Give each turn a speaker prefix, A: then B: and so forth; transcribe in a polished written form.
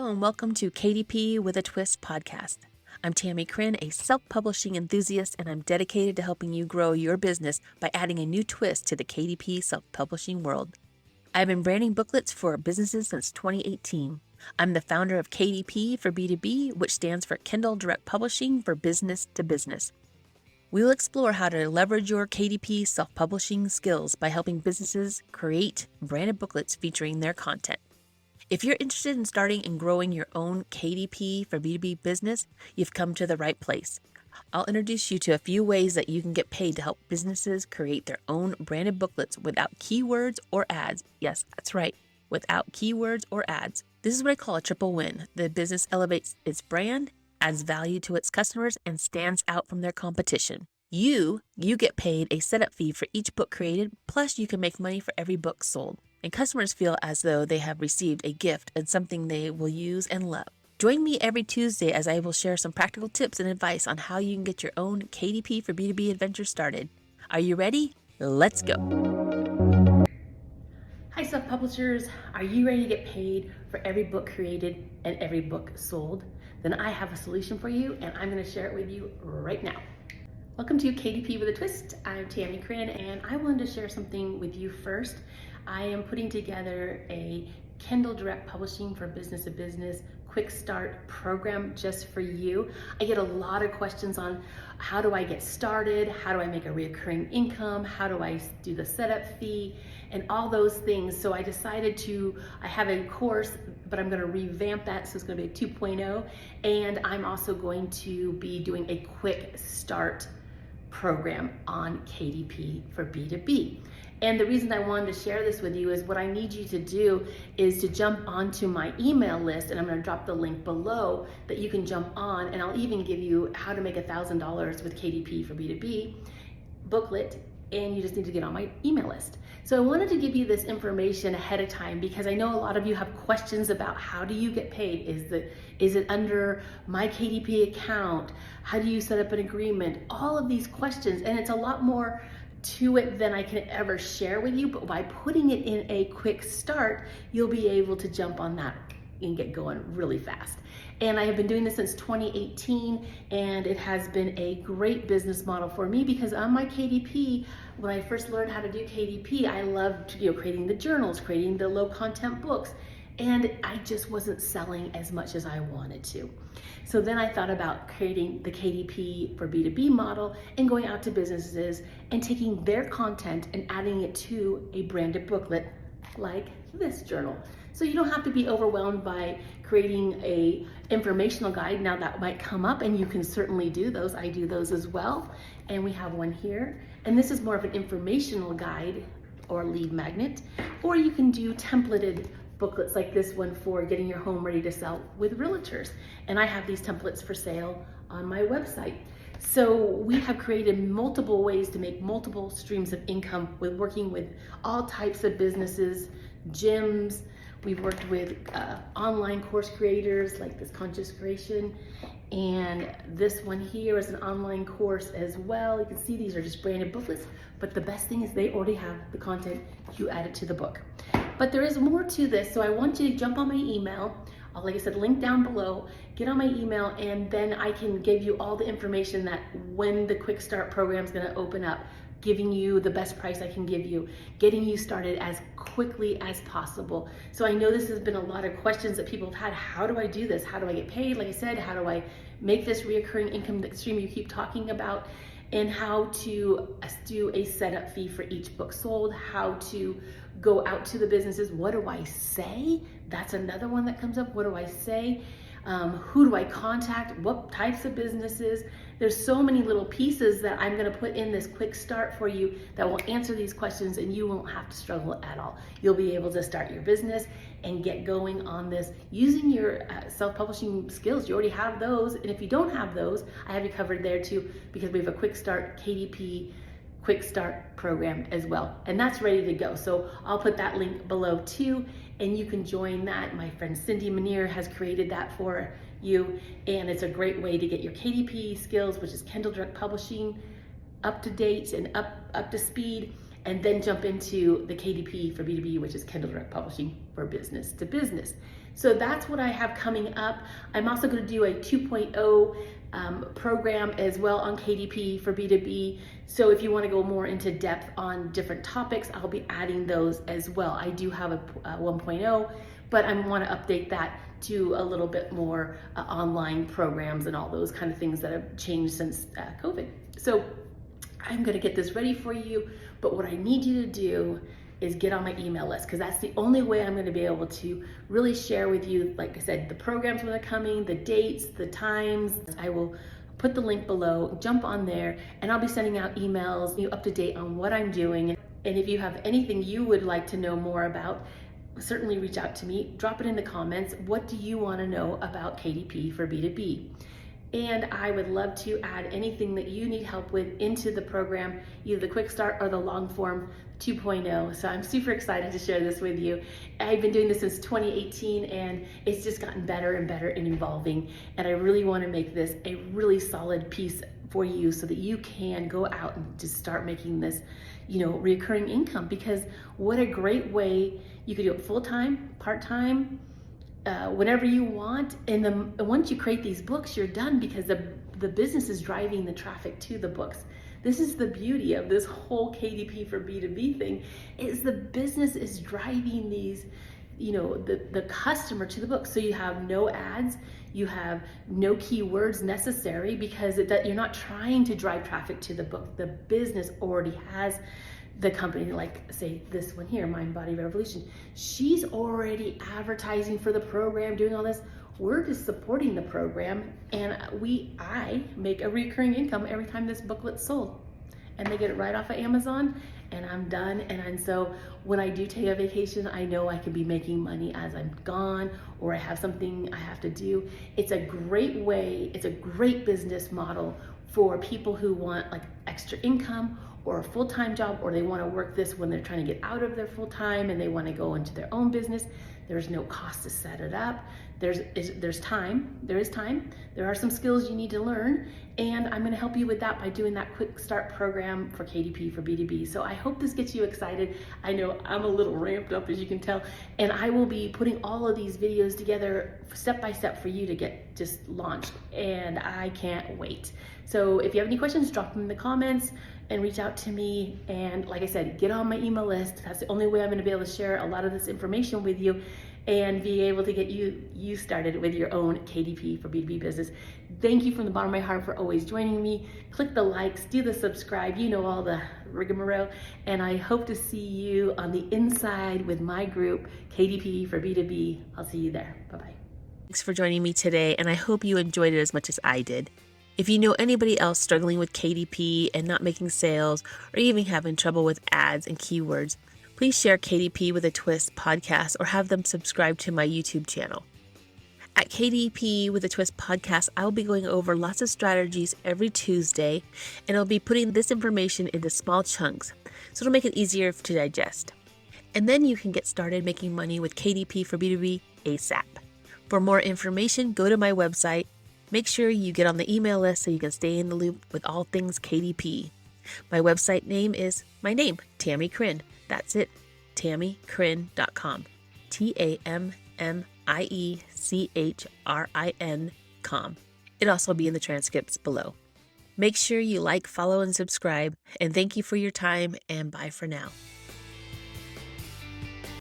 A: Hello and welcome to KDP with a Twist podcast. I'm Tammie Chrin, a self-publishing enthusiast, and I'm dedicated to helping you grow your business by adding a new twist to the KDP self-publishing world. I've been branding booklets for businesses since 2018. I'm the founder of KDP for B2B, which stands for Kindle Direct Publishing for Business to Business. We'll explore how to leverage your KDP self-publishing skills by helping businesses create branded booklets featuring their content. If you're interested in starting and growing your own KDP for B2B business, you've come to the right place. I'll introduce you to a few ways that you can get paid to help businesses create their own branded booklets without keywords or ads. Yes, that's right, without keywords or ads. This is what I call a triple win. The business elevates its brand, adds value to its customers, and stands out from their competition. You get paid a setup fee for each book created, plus you can make money for every book sold. And customers feel as though they have received a gift and something they will use and love. Join me every Tuesday as I will share some practical tips and advice on how you can get your own KDP for B2B adventure started. Are you ready? Let's go. Hi, self-publishers. Are you ready to get paid for every book created and every book sold? Then I have a solution for you, and I'm going to share it with you right now. Welcome to KDP with a Twist. I'm Tammie Chrin, and I wanted to share something with you first. I am putting together a Kindle Direct Publishing for Business to Business Quick Start program just for you. I get a lot of questions on how do I get started, how do I make a recurring income, how do I do the setup fee, and all those things. So I decided I have a course, but I'm gonna revamp that, so it's gonna be a 2.0, and I'm also going to be doing a quick start program on KDP for B2B. And the reason I wanted to share this with you is what I need you to do is to jump onto my email list, and I'm going to drop the link below that you can jump on, and I'll even give you how to make $1,000 with KDP for B2B booklet, and you just need to get on my email list. So I wanted to give you this information ahead of time because I know a lot of you have questions about how do you get paid? Is it under my KDP account? How do you set up an agreement? All of these questions, and it's a lot more to it than I can ever share with you, but by putting it in a quick start, you'll be able to jump on that and get going really fast. And I have been doing this since 2018, and it has been a great business model for me because on my KDP, when I first learned how to do KDP, I loved creating the journals, creating the low content books, and I just wasn't selling as much as I wanted to. So then I thought about creating the KDP for B2B model and going out to businesses and taking their content and adding it to a branded booklet like this journal. So you don't have to be overwhelmed by creating a informational guide. Now that might come up, and you can certainly do those. I do those as well. And we have one here. And this is more of an informational guide or lead magnet. Or you can do templated booklets like this one for getting your home ready to sell with realtors. And I have these templates for sale on my website. So we have created multiple ways to make multiple streams of income with working with all types of businesses, gyms. We've worked with online course creators like this Conscious Creation, and this one here is an online course as well. You can see these are just branded booklets, but the best thing is they already have the content. You add it to the book. But there is more to this, so I want you to jump on my email. Like I said, link down below, get on my email, and then I can give you all the information that when the Quick Start program is gonna open up, giving you the best price I can give you, getting you started as quickly as possible. So I know this has been a lot of questions that people have had. How do I do this? How do I get paid? Like I said, how do I make this reoccurring income stream you keep talking about? And how to do a setup fee for each book sold, how to go out to the businesses. What do I say? That's another one that comes up. What do I say? Who do I contact? What types of businesses? There's so many little pieces that I'm gonna put in this quick start for you that will answer these questions, and you won't have to struggle at all. You'll be able to start your business and get going on this using your self-publishing skills. You already have those, and if you don't have those, I have you covered there too, because we have a quick start KDP quick start program as well, and that's ready to go. So I'll put that link below too, and you can join that. My friend Cindy Manier has created that for you, and it's a great way to get your KDP skills, which is Kindle Direct Publishing, up to date and up to speed, and then jump into the KDP for B2B, which is Kindle Direct Publishing for business to business. So that's what I have coming up. I'm also going to do a 2.0 program as well on KDP for B2B. So if you want to go more into depth on different topics, I'll be adding those as well. I do have a 1.0, but I want to update that to a little bit more online programs and all those kind of things that have changed since COVID. So I'm going to get this ready for you, but what I need you to do is get on my email list, because that's the only way I'm going to be able to really share with you, like I said, the programs when they're coming, the dates, the times. I will put the link below, jump on there, and I'll be sending out emails, you up to date on what I'm doing. And if you have anything you would like to know more about, certainly reach out to me, drop it in the comments. What do you want to know about KDP for B2B? And I would love to add anything that you need help with into the program, either the quick start or the long form 2.0. So I'm super excited to share this with you. I've been doing this since 2018 and it's just gotten better and better and evolving. And I really want to make this a really solid piece for you so that you can go out and just start making this, recurring income, because what a great way. You could do it full-time, part-time, whenever you want. And then once you create these books, you're done, because the business is driving the traffic to the books. This is the beauty of this whole KDP for B2B thing, is the business is driving these, the customer to the book. So you have no ads, you have no keywords necessary, because you're not trying to drive traffic to the book. The business already has the company, like say this one here, Mind Body Revolution. She's already advertising for the program, doing all this. We're just supporting the program, and I make a recurring income every time this booklet's sold. And they get it right off of Amazon, and I'm done. And so when I do take a vacation, I know I can be making money as I'm gone, or I have something I have to do. It's a great way, it's a great business model for people who want like extra income or a full-time job, or they want to work this when they're trying to get out of their full-time and they want to go into their own business. There's no cost to set it up. There's time. There is time. There are some skills you need to learn, and I'm going to help you with that by doing that quick start program for KDP for B2B. So I hope this gets you excited. I know I'm a little ramped up, as you can tell, and I will be putting all of these videos together step by step for you to get just launched, and I can't wait. So if you have any questions, drop them in the comments and reach out to me. And like I said, get on my email list. That's the only way I'm going to be able to share a lot of this information with you and be able to get you started with your own KDP for B2B business. Thank you from the bottom of my heart for always joining me. Click the likes, do the subscribe, all the rigmarole, and I hope to see you on the inside with my group, KDP for B2B. I'll see you there. Bye-bye.
B: Thanks for joining me today, and I hope you enjoyed it as much as I did. If you know anybody else struggling with KDP and not making sales, or even having trouble with ads and keywords, please share KDP with a Twist podcast or have them subscribe to my YouTube channel. At KDP with a Twist podcast, I will be going over lots of strategies every Tuesday, and I'll be putting this information into small chunks, so it'll make it easier to digest. And then you can get started making money with KDP for B2B ASAP. For more information, go to my website. Make sure you get on the email list so you can stay in the loop with all things KDP. My website name is my name, Tammie Chrin. That's it, TammieChrin.com. TammieChrin.com. It'll also be in the transcripts below. Make sure you like, follow, and subscribe. And thank you for your time, and bye for now.